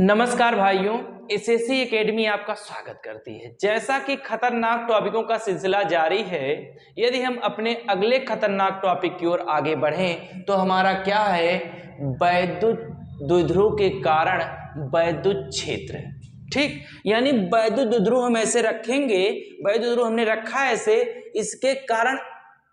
नमस्कार भाइयों, SSC academy आपका स्वागत करती है। जैसा कि खतरनाक टॉपिकों का सिलसिला जारी है, यदि हम अपने अगले खतरनाक टॉपिक की ओर आगे बढ़ें तो हमारा क्या है, वैद्युत द्विध्रुव के कारण वैद्युत क्षेत्र। ठीक, यानी वैद्युत द्विध्रुव हम ऐसे रखेंगे, वैद्युत द्विध्रुव हमने रखा है ऐसे, इसके कारण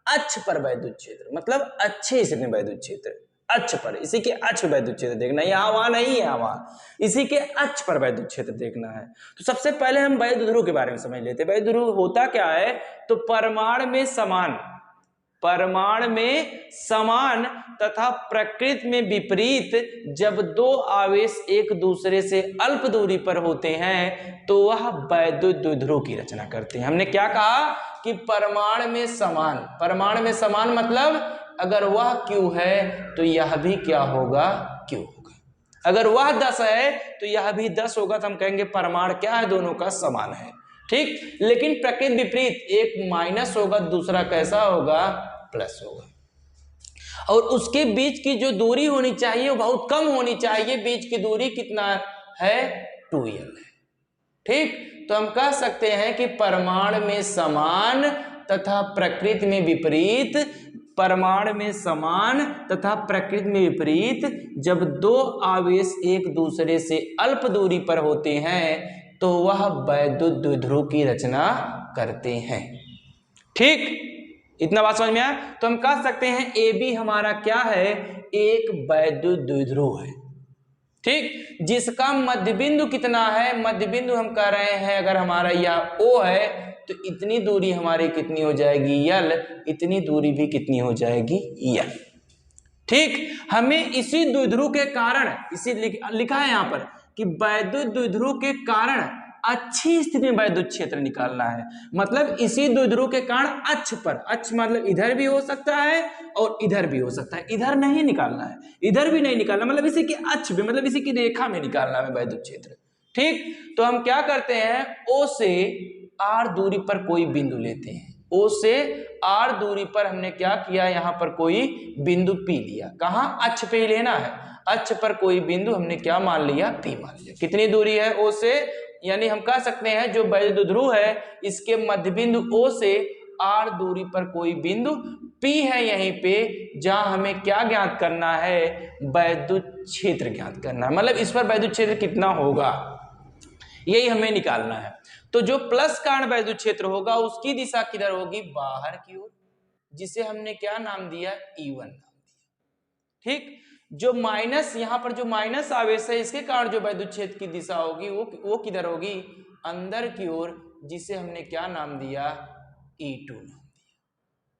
अक्ष पर वैद्युत क्षेत्र, मतलब अच्छे स्थिति में वैद्युत क्षेत्र, अक्ष पर, इसी के अक्ष पर वैद्युत क्षेत्र देखना है, यहाँ वहां नहीं है, वहां इसी के अक्ष पर वैद्युत क्षेत्र देखना है। तो सबसे पहले हम वैद्युत द्विध्रुव के बारे में समझ लेते हैं। वैद्युत द्विध्रुव होता क्या है, तो परमाणु में समान तथा प्रकृति में विपरीत जब दो आवेश एक दूसरे से अल्प दूरी पर होते हैं तो वह वैद्युत द्विध्रुव की रचना करते हैं। हमने क्या कहा कि परमाणु में समान मतलब अगर वह Q है तो यह भी क्या होगा, Q होगा। अगर वह 10 है तो यह भी 10 होगा, तो हम कहेंगे परमाणु क्या है, दोनों का समान है। ठीक, लेकिन प्रकृति विपरीत, एक माइनस होगा, दूसरा कैसा होगा, प्लस होगा। और उसके बीच की जो दूरी होनी चाहिए वो बहुत कम होनी चाहिए। बीच की दूरी कितना है, 2L है। ठीक, तो हम कह सकते हैं कि परमाणु में समान तथा प्रकृति में विपरीत, परमाणु में समान तथा प्रकृति में विपरीत जब दो आवेश एक दूसरे से अल्प दूरी पर होते हैं तो वह वैद्युत द्विध्रुव की रचना करते हैं। ठीक, इतना बात समझ में आया। तो हम कह सकते हैं AB हमारा क्या है, एक वैद्युत द्विध्रुव है। ठीक, जिसका मध्य बिंदु कितना है, मध्य बिंदु हम कह रहे हैं अगर हमारा यह O है तो इतनी दूरी हमारी कितनी हो जाएगी, L, इतनी दूरी भी कितनी हो जाएगी, L। ठीक, हमें इसी द्विध्रुव के कारण, इसी लिखा है यहां पर कि वैद्युत द्विध्रुव के कारण अच्छी स्थिति में वैद्युत क्षेत्र निकालना है। मतलब इसी द्विध्रुव के कारण अक्ष पर, अक्ष मतलब इधर भी हो सकता है और इधर भी हो सकता है, इधर नहीं निकालना है, इधर भी नहीं निकालना, मतलब इसी के अक्ष में, मतलब इसी की रेखा में निकालना है वैद्युत क्षेत्र। ठीक, तो हम क्या करते हैं, O से R दूरी पर कोई बिंदु लेते हैं। O से R दूरी पर हमने क्या किया, यहां पर कोई बिंदु P लिया। कहां, अक्ष पे ही लेना है, अक्ष पर कोई बिंदु हमने क्या मान लिया, P मान लिया। कितनी दूरी है O से, यानी हम कह सकते हैं जो वैद्युत द्विध्रुव है इसके मध्य बिंदु O से R दूरी पर कोई बिंदु P है यहीं पे, जहां हमें क्या ज्ञात करना है, वैद्युत क्षेत्र ज्ञात करना है। मतलब इस पर वैद्युत क्षेत्र कितना होगा यही हमें निकालना है। तो जो प्लस कारण वैद्युत क्षेत्र होगा उसकी दिशा किधर होगी, बाहर की ओर, जिसे हमने क्या नाम दिया, E1 नाम दिया। ठीक, जो माइनस, यहां पर जो माइनस आवेश है इसके कारण जो वैद्युत क्षेत्र की दिशा होगी वो किधर होगी, अंदर की ओर, जिसे हमने क्या नाम दिया, E2 नाम दिया।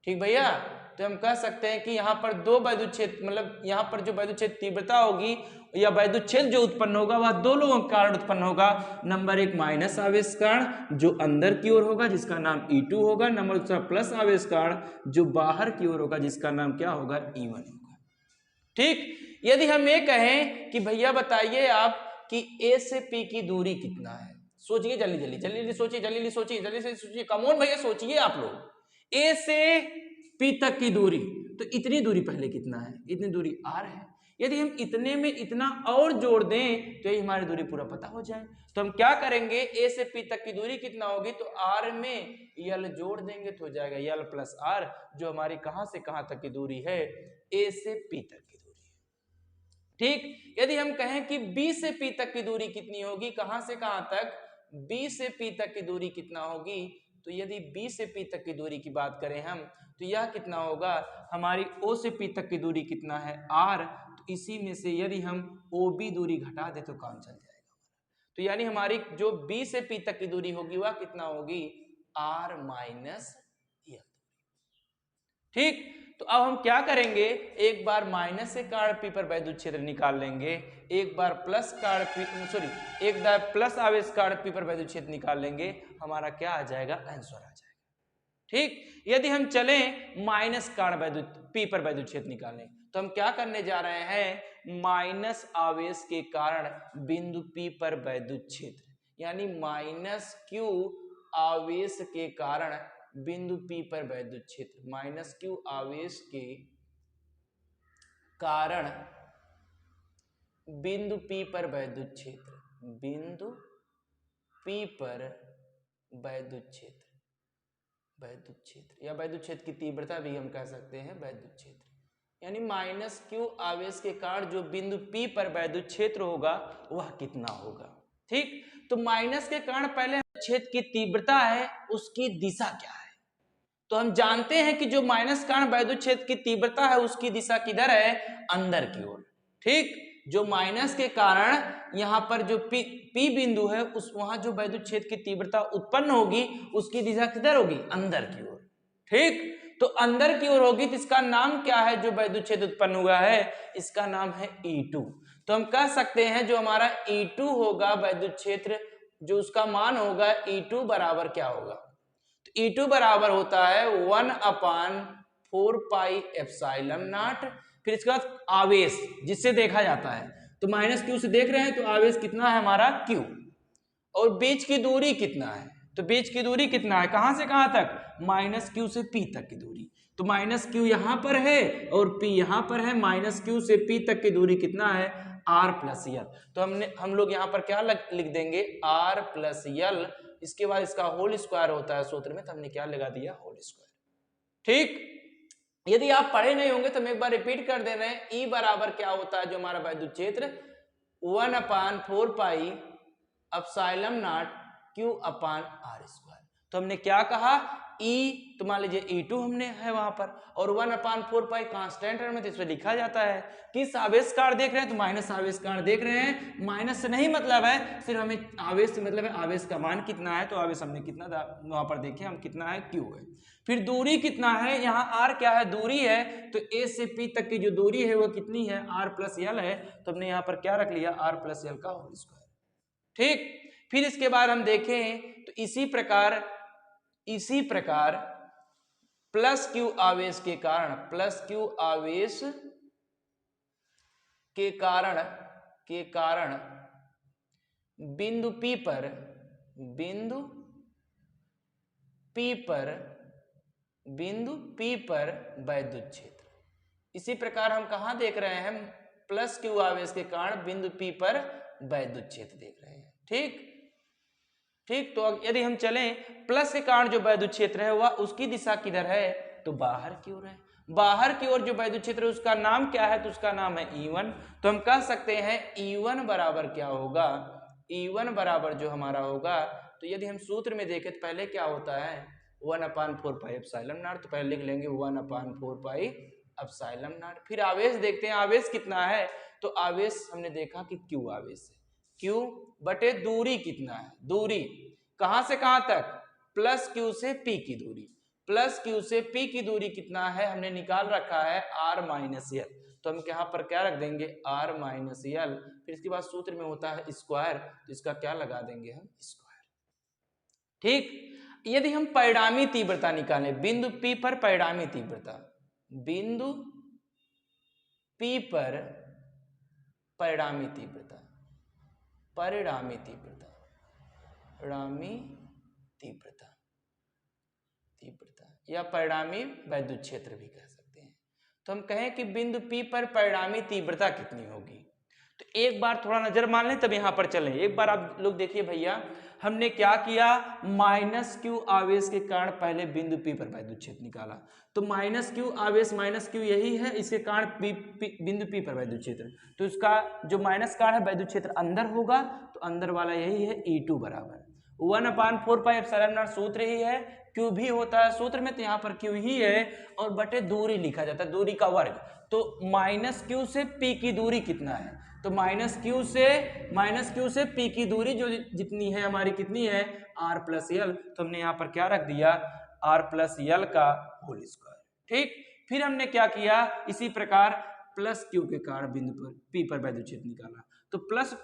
ठीक भैया, तो हम कह सकते हैं कि यहाँ पर दो वैद्युत क्षेत्र, मतलब यहाँ पर जो वैद्युत क्षेत्र तीव्रता होगी या वैद्युत क्षेत्र जो उत्पन्न होगा वह दो लोगों के कारण उत्पन्न होगा। नंबर एक माइनस आवेश कारण जो अंदर की ओर होगा जिसका नाम E2 होगा, नंबर दूसरा प्लस आवेश कारण जो बाहर की ओर होगा जिसका नाम क्या होगा, E1 होगा। ठीक, यदि हम ये कहें कि भैया बताइए आप कि A से P की दूरी कितना है, सोचिए जल्दी जल्दी सोचिए, कमोन भैया सोचिए आप लोग। A से P तक की दूरी, तो इतनी दूरी पहले कितना है, इतनी दूरी R है। यदि हम इतने में इतना और जोड़ दें तो ये हमारी दूरी पूरा पता हो जाए। तो हम क्या करेंगे, A से P तक की दूरी कितना होगी, तो R में L जोड़ देंगे तो हो जाएगा L प्लस R, जो हमारी कहां से कहां तक की दूरी है, A से P तक की दूरी। ठीक, यदि हम कहें कि B से P तक की दूरी कितनी होगी, कहां से कहां तक, B से P तक की दूरी कितना होगी, तो यदि B से P तक की दूरी की बात करें हम, तो यह कितना होगा, हमारी O से P तक की दूरी कितना है, R, तो इसी में से यदि हम OB दूरी घटा दे तो काम चल जाएगा। तो यानी हमारी जो B से P तक की दूरी होगी वह कितना होगी, R माइनस L। ठीक, तो अब हम क्या करेंगे, एक बार माइनस से कारण P पर वैद्युत क्षेत्र निकाल लेंगे, एक बार प्लस कारण P, एक बार प्लस आवेश कारण P पर वैद्युत क्षेत्र निकाल लेंगे, हमारा क्या आ जाएगा, आंसर आ जाएगा। ठीक, यदि हम चलें माइनस कारण वैद्युत P पर वैद्युत क्षेत्र निकालने, तो हम क्या करने जा रहे हैं, माइनस आवेश के कारण बिंदु P पर वैद्युत क्षेत्र, यानी माइनस Q आवेश के कारण बिंदु P पर वैद्युत क्षेत्र, माइनस Q आवेश के कारण बिंदु P पर वैद्युत क्षेत्र, बिंदु P पर वैद्युत क्षेत्र, वैद्युत क्षेत्र या वैद्युत क्षेत्र की तीव्रता भी हम कह सकते हैं वैद्युत क्षेत्र, यानी माइनस क्यू आवेश के कारण जो बिंदु P पर वैद्युत क्षेत्र होगा वह कितना होगा। ठीक, तो माइनस के कारण पहले क्षेत्र की तीव्रता है, उसकी दिशा क्या है। तो हम जानते हैं कि जो माइनस कारण वैद्युत क्षेत्र की तीव्रता है उसकी दिशा किधर है, अंदर की ओर। ठीक, जो माइनस के कारण यहाँ पर जो P बिंदु है उस वहां जो वैद्युत क्षेत्र की तीव्रता उत्पन्न होगी उसकी दिशा किधर होगी, अंदर की ओर। ठीक, तो अंदर की ओर होगी तो इसका नाम क्या है, जो वैद्युत क्षेत्र उत्पन्न हुआ है इसका नाम है E2। तो हम कह सकते हैं जो हमारा E2 होगा वैद्युत क्षेत्र, जो उसका मान होगा E2 बराबर क्या होगा, तो E2 बराबर होता है 1/4 पाई एप्सिलॉन नॉट, फिर इसके बाद आवेश जिससे देखा जाता है, तो माइनस क्यू से देख रहे हैं तो आवेश कितना है हमारा Q, और बीच की दूरी कितना है, तो बीच की दूरी कितना है, कहां से कहां तक, माइनस क्यू से P तक की दूरी, तो माइनस क्यू यहां पर है और P यहां पर है, माइनस क्यू से P तक की दूरी कितना है, R प्लस L। तो हम लोग यहाँ पर क्या लिख देंगे, R प्लस L, इसके बाद इसका होल स्क्वायर होता है सूत्र में, तो हमने क्या लगा दिया, होल स्क्वायर। ठीक, यदि आप पढ़े नहीं होंगे तो हम एक बार रिपीट कर दे रहे हैं। E बराबर क्या होता है जो हमारा वैद्युत क्षेत्र, 1/4 पाई epsilon not Q upon R square. तो हमने क्या कहा, E तो मान लीजिए E2 हमने है वहां पर, और 1/4 पाई कांस्टेंट में, तो इसमें लिखा जाता है किस आवेश कार देख रहे हैं, तो माइनस आवेश कार देख रहे हैं। माइनस से नहीं मतलब है, सिर्फ हमें आवेश से मतलब है आवेश का मान कितना है, तो आवेश हमने कितना वहां पर देखे हम कितना है, Q है। फिर दूरी कितना है, यहाँ R क्या है, दूरी है, तो A से P तक की जो दूरी है वो कितनी है, R प्लस L है, तो हमने यहाँ पर क्या रख लिया, R प्लस L का होल स्क्वायर। ठीक, फिर इसके बाद हम देखें तो इसी प्रकार प्लस क्यू आवेश के कारण, प्लस क्यू आवेश के कारण बिंदु P पर वैद्युत क्षेत्र। इसी प्रकार हम कहां देख रहे हैं, प्लस क्यू आवेश के कारण बिंदु P पर वैद्युत क्षेत्र देख रहे हैं। ठीक, तो यदि हम चलें, प्लस के कारण जो वैद्युत क्षेत्र है वह उसकी दिशा किधर है, तो बाहर की ओर है। बाहर की ओर जो वैद्युत क्षेत्र है उसका नाम क्या है, तो उसका नाम है E1। तो हम कह सकते हैं E1 बराबर क्या होगा, E1 बराबर जो हमारा होगा, तो यदि हम सूत्र में देखें तो पहले क्या होता है, 1/4 पाई एप्सिलॉन नॉट, तो पहले लिख लेंगे 1/4 पाई एप्सिलॉन नॉट। फिर आवेश देखते हैं, आवेश कितना है, तो आवेश हमने देखा कि Q आवेश है, Q बटे दूरी कितना है, दूरी कहां से कहां तक, प्लस Q से P की दूरी, प्लस Q से P की दूरी कितना है, हमने निकाल रखा है R माइनस L, तो हम यहाँ पर क्या रख देंगे, R माइनस L। फिर इसके बाद सूत्र में होता है स्क्वायर, तो इसका क्या लगा देंगे हम, स्क्वायर। ठीक, यदि हम परिणामी तीव्रता निकालें, बिंदु P पर परिणामी तीव्रता, बिंदु P पर परिणामी तीव्रता, परिणामी तीव्रता या परिणामी वैद्युत क्षेत्र भी कह सकते हैं। तो हम कहें कि बिंदु P पर परिणामी तीव्रता कितनी होगी, तो एक बार थोड़ा नजर मान लें तब यहां पर चलें। एक बार आप लोग देखिए भैया, हमने क्या किया, माइनस Q आवेश के कारण पहले बिंदु P पर वैद्युत क्षेत्र निकाला, तो माइनस Q आवेश माइनस Q यही है, इसके कारण बिंदु P पर वैद्युत क्षेत्र, तो इसका जो माइनस कारण है वैद्युत क्षेत्र अंदर होगा, तो अंदर वाला यही है E2 बराबर 1/4 पाई एप्सिलॉन नॉट, सूत्र ही है, Q भी होता है सूत्र में, तो यहाँ पर Q ही है, और बटे दूरी लिखा जाता है, दूरी का वर्ग। तो माइनस Q से P की दूरी कितना है, तो माइनस क्यू से P की दूरी जो जितनी है हमारी कितनी है, R प्लस L, तो हमने यहाँ पर क्या रख दिया, R प्लस L का होल स्क्वायर। ठीक, फिर हमने क्या किया, इसी प्रकार प्लस Q के कारण बिंदु पर P पर वैद्युत क्षेत्र निकाला, तो प्लस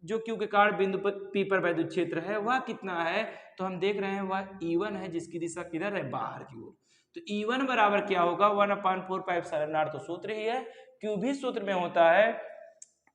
जो Q के कारण बिंदु पर P पर वैद्युत क्षेत्र है वह कितना है, तो हम देख रहे हैं वह E1 है, जिसकी दिशा किधर है, बाहर की ओर। तो E1 बराबर क्या होगा, 1/4 पाई एप्सिलॉन नॉट, तो सूत्र ही है, Q भी सूत्र में होता है,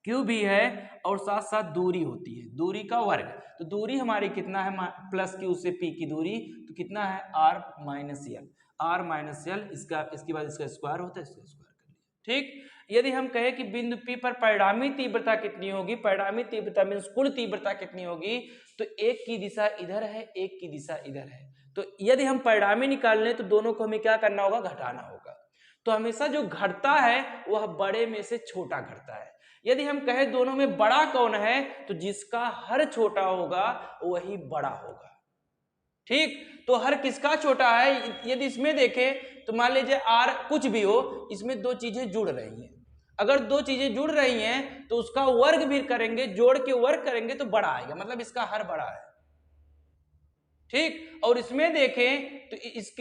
Q भी है, और साथ साथ दूरी होती है, दूरी का वर्ग। तो दूरी हमारी कितना है, प्लस Q से P की दूरी, तो कितना है, R माइनस L, इसके बाद इसका स्क्वायर होता है, इसका स्क्वायर कर लिया। ठीक। यदि हम कहें कि बिंदु P पर परिणामी तीव्रता कितनी होगी, परिणामी तीव्रता मीन्स कुल तीव्रता कितनी होगी, तो एक की दिशा इधर है, एक की दिशा इधर है। तो यदि हम परिणामी निकाल लें तो दोनों को हमें क्या करना होगा, घटाना होगा। तो हमेशा जो घटता है वह बड़े में से छोटा घटता है। यदि हम कहें दोनों में बड़ा कौन है, तो जिसका हर छोटा होगा वही बड़ा होगा। ठीक, तो हर किसका छोटा है, यदि इसमें देखें तो मान लीजिए आर कुछ भी हो, इसमें दो चीजें जुड़ रही हैं। अगर दो चीजें जुड़ रही हैं तो उसका वर्ग भी करेंगे, जोड़ के वर्ग करेंगे तो बड़ा आएगा, मतलब इसका हर बड़ा है। ठीक, और इसमें देखें तो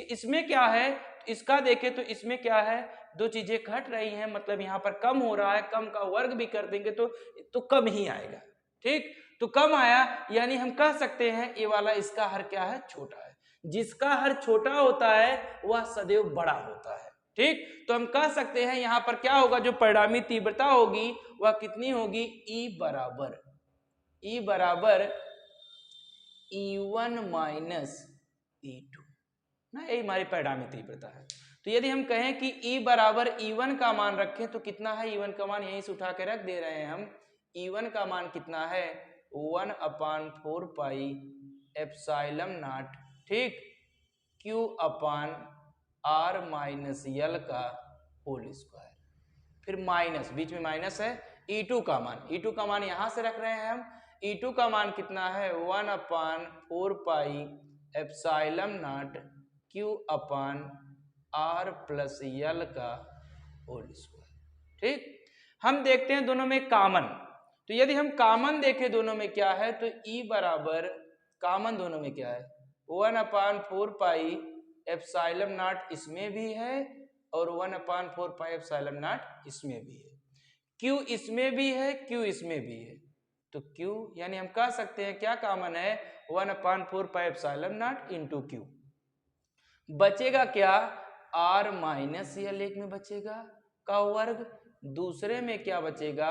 इसमें क्या है, इसका देखें तो इसमें क्या है, दो चीजें घट रही हैं, मतलब यहां पर कम हो रहा है, कम का वर्ग भी कर देंगे तो कम ही आएगा। ठीक, तो कम आया, यानी हम कह सकते हैं ये वाला इसका हर क्या है, छोटा है। जिसका हर छोटा होता है वह सदैव बड़ा होता है। ठीक, तो हम कह सकते हैं यहां पर क्या होगा, जो परिणामी तीव्रता होगी वह कितनी होगी, E बराबर E1 माइनस E2 ना, यही हमारी परिणामी तीव्रता है। तो यदि हम कहें कि E बराबर E1 का मान रखें तो कितना है, E1 का मान यहीं से उठा के रख दे रहे हैं हम। E1 का मान कितना है, 1/4 पाई एप्सिलॉन नॉट, ठीक, Q अपान R माइनस L का होल स्क्वायर, फिर माइनस, बीच में माइनस है। E2 का मान यहां से रख रहे हैं हम। E2 का मान कितना है, 1/4 पाई epsilon not Q upon R plus L का होल स्क्वायर। ठीक, हम देखते हैं दोनों में कामन, तो यदि हम कामन देखें दोनों में क्या है, तो E बराबर कामन दोनों में क्या है, 1/4 पाई एप्सिलॉन नॉट इसमें भी है और 1/4 पाई एप्सिलॉन नॉट इसमें भी है। Q इसमें भी है, Q इसमें भी है, तो Q यानी हम कह सकते हैं क्या कामन है, 1/4 पाई एप्सिलॉन नॉट इंटू Q। बचेगा क्या, R माइनस L एक में बचेगा का वर्ग, दूसरे में क्या बचेगा,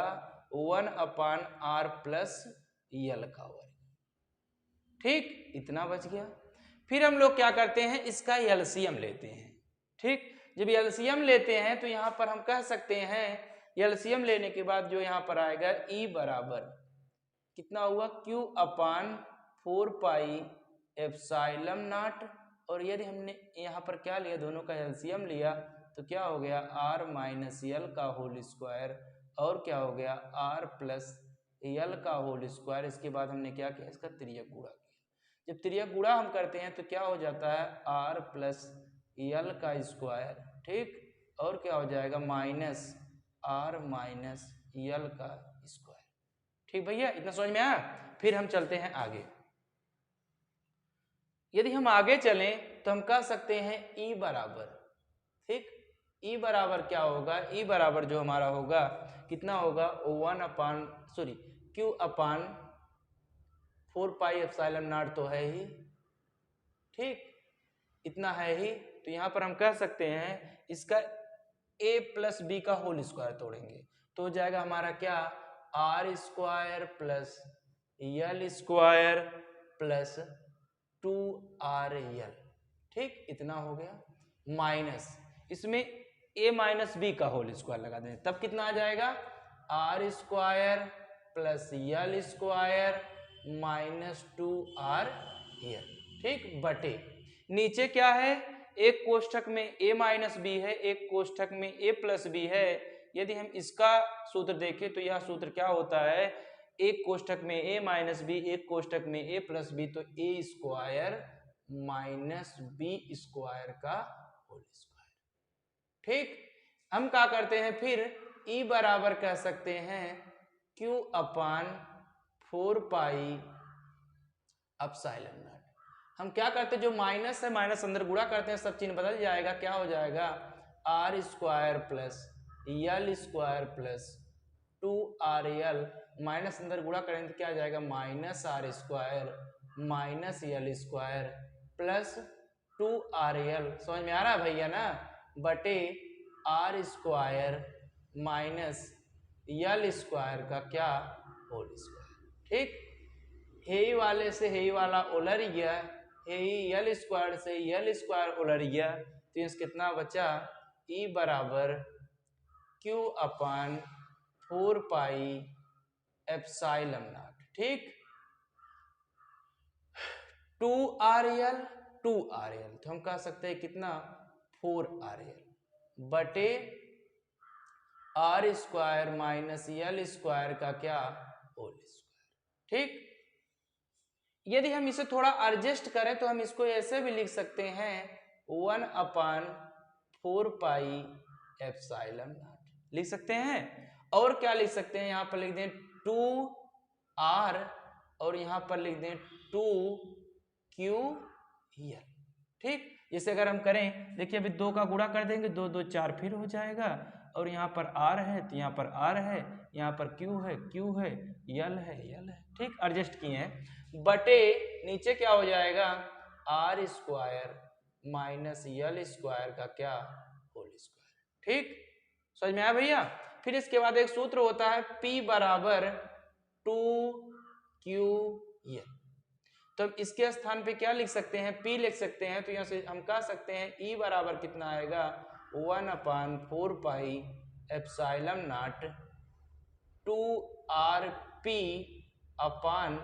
1/R प्लस L का वर्ग। ठीक, इतना बच गया। फिर हम लोग क्या करते हैं, इसका एलसीएम लेते हैं। ठीक, जब एलसीएम लेते हैं तो यहां पर हम कह सकते हैं, एलसीएम लेने के बाद जो यहां पर आएगा, E बराबर कितना हुआ, Q upon 4 pi epsilon not, और यदि हमने यहाँ पर क्या लिया, दोनों का एलसीएम लिया तो क्या हो गया, R माइनस L का होल स्क्वायर, और क्या हो गया, R प्लस L का होल स्क्वायर। इसके बाद हमने क्या किया, इसका त्रियक गुणा किया। जब त्रियक गुणा हम करते हैं तो क्या हो जाता है, R प्लस L का स्क्वायर, ठीक, और क्या हो जाएगा, माइनस R माइनस L का स्क्वायर। ठीक भैया, इतना समझ में आया। फिर हम चलते हैं आगे। यदि हम आगे चलें तो हम कह सकते हैं E बराबर, ठीक, E बराबर क्या होगा, E बराबर जो हमारा होगा कितना होगा, Q upon 4 pi epsilon not तो है ही, ठीक, इतना है ही। तो यहां पर हम कह सकते हैं इसका A प्लस बी का होल स्क्वायर तोड़ेंगे तो हो जाएगा हमारा क्या, R square plus L square plus 2RL, ठीक, इतना हो गया। माइनस इसमें A माइनस बी का होल स्क्वायर लगा दें, तब कितना आ जाएगा, R square plus L square minus 2RL, ठीक, बटे नीचे क्या है, एक कोष्ठक में A माइनस बी है, एक कोष्ठक में A प्लस बी है। यदि हम इसका सूत्र देखें तो यह सूत्र क्या होता है, एक कोष्ठक में A माइनस बी, एक कोष्ठक में A प्लस बी, तो A square minus B square का होल स्क्वायर। ठीक, हम क्या करते हैं फिर, E बराबर कह सकते हैं Q upon 4 pi epsilon not. हम क्या करते हैं, जो माइनस है माइनस अंदर गुणा करते हैं, सब चिन्ह बदल जाएगा, क्या हो जाएगा, R square plus L square plus 2RL, minus अंदर गुणा करेंगे तो क्या आ जाएगा, minus R square minus L square plus 2RL, समझ में आ रहा है भैया ना, बटे R square minus L square का क्या, होल स्क्वायर। ठीक, हे वाले से हे वाला उलट गया, हे L स्क्वायर से L स्क्वायर उलट गया, तो इस कितना बचा, E बराबर Q upon 4 pi epsilon not. ठीक, 2RL 2RL, तो हम कह सकते हैं कितना 4RL बटे R square minus L square का क्या होल स्क्वायर। ठीक, यदि हम इसे थोड़ा एडजस्ट करें तो हम इसको ऐसे भी लिख सकते हैं 1 अपान 4 पाई एप्सिलॉन नॉट लिख सकते हैं। और क्या लिख सकते हैं, यहां पर लिख दें 2R और यहां पर लिख दें 2QL। ठीक, जैसे अगर हम करें, देखिए अभी 2 का गुणा कर देंगे, 2 2 4 फिर हो जाएगा, और यहाँ पर R है तो यहाँ पर R है, यहाँ पर Q है Q है, L है L है। ठीक, एडजस्ट किए हैं, बटे नीचे क्या हो जाएगा R square minus L square का क्या होल स्क्वायर। ठीक, समझ में आया भैया। फिर इसके बाद एक सूत्र होता है P बराबर 2QL, तो हम इसके स्थान पे क्या लिख सकते हैं, P लिख सकते हैं। तो यहाँ से हम कह सकते हैं E बराबर कितना आएगा 1 upon 4 pi epsilon naught 2RP upon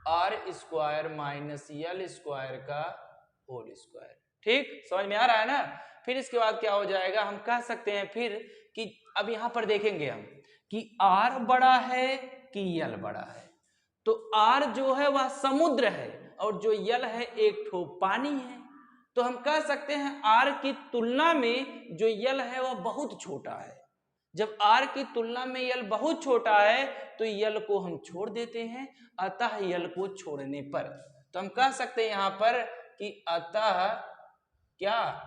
R square minus L square का होल स्क्वायर। ठीक, समझ में आ रहा है ना। फिर इसके बाद क्या हो जाएगा, हम कह सकते हैं फिर कि अब यहां पर देखेंगे हम कि R बड़ा है कि L बड़ा है। तो R जो है वह समुद्र है और जो L है एक ठो पानी है। तो हम कह सकते हैं R की तुलना में जो L है वह बहुत छोटा है। जब R की तुलना में L बहुत छोटा है तो L को हम छोड़ देते हैं, अतः L को छोड़ने पर, तो हम कह सकते हैं यहां पर कि अतः क्या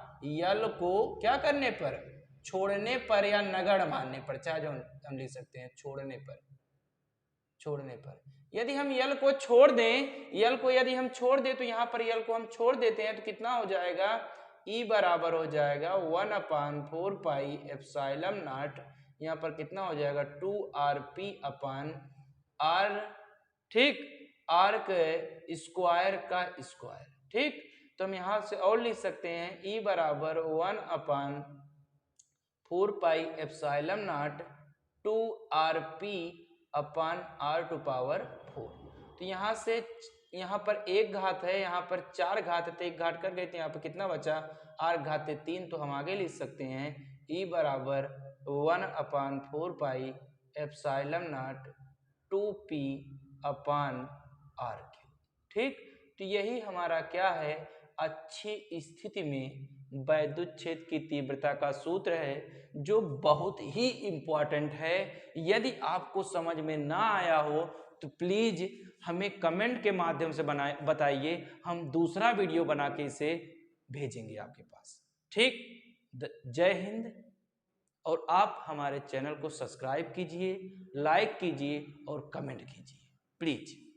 L को क्या करने पर, छोड़ने पर या नगण्य मानने पर, चाहे जो हम लिख सकते हैं छोड़ने पर। छोड़ने पर यदि हम L को छोड़ दें, L को यदि हम छोड़ दें तो यहाँ पर L को हम छोड़ देते हैं तो कितना हो जाएगा, E बराबर हो जाएगा 1 अपान 4 पाई एप्सिलॉन नॉट, यहाँ पर कितना हो जाएगा 2RP अपान R। ठीक, R के स्क्वायर का स्क्वायर। ठीक, तो हम यहाँ से और लिख सकते हैं E बराबर 1 upon 4 pi epsilon naught 2RP upon R to power 4। तो यहाँ से यहाँ पर एक घात है, यहाँ पर 4 घात है, तो एक घात कर गए थे, यहाँ पर कितना बचा R घाते 3। तो हम आगे लिख सकते हैं E बराबर 1 upon 4 pi epsilon not 2P upon R3। ठीक, तो यही हमारा क्या है, अच्छी स्थिति में वैद्युत क्षेत्र की तीव्रता का सूत्र है, जो बहुत ही इंपॉर्टेंट है। यदि आपको समझ में ना आया हो तो प्लीज हमें कमेंट के माध्यम से बताइए, हम दूसरा वीडियो बना के इसे भेजेंगे आपके पास। ठीक, जय हिंद। और आप हमारे चैनल को सब्सक्राइब कीजिए, लाइक कीजिए और कमेंट कीजिए प्लीज।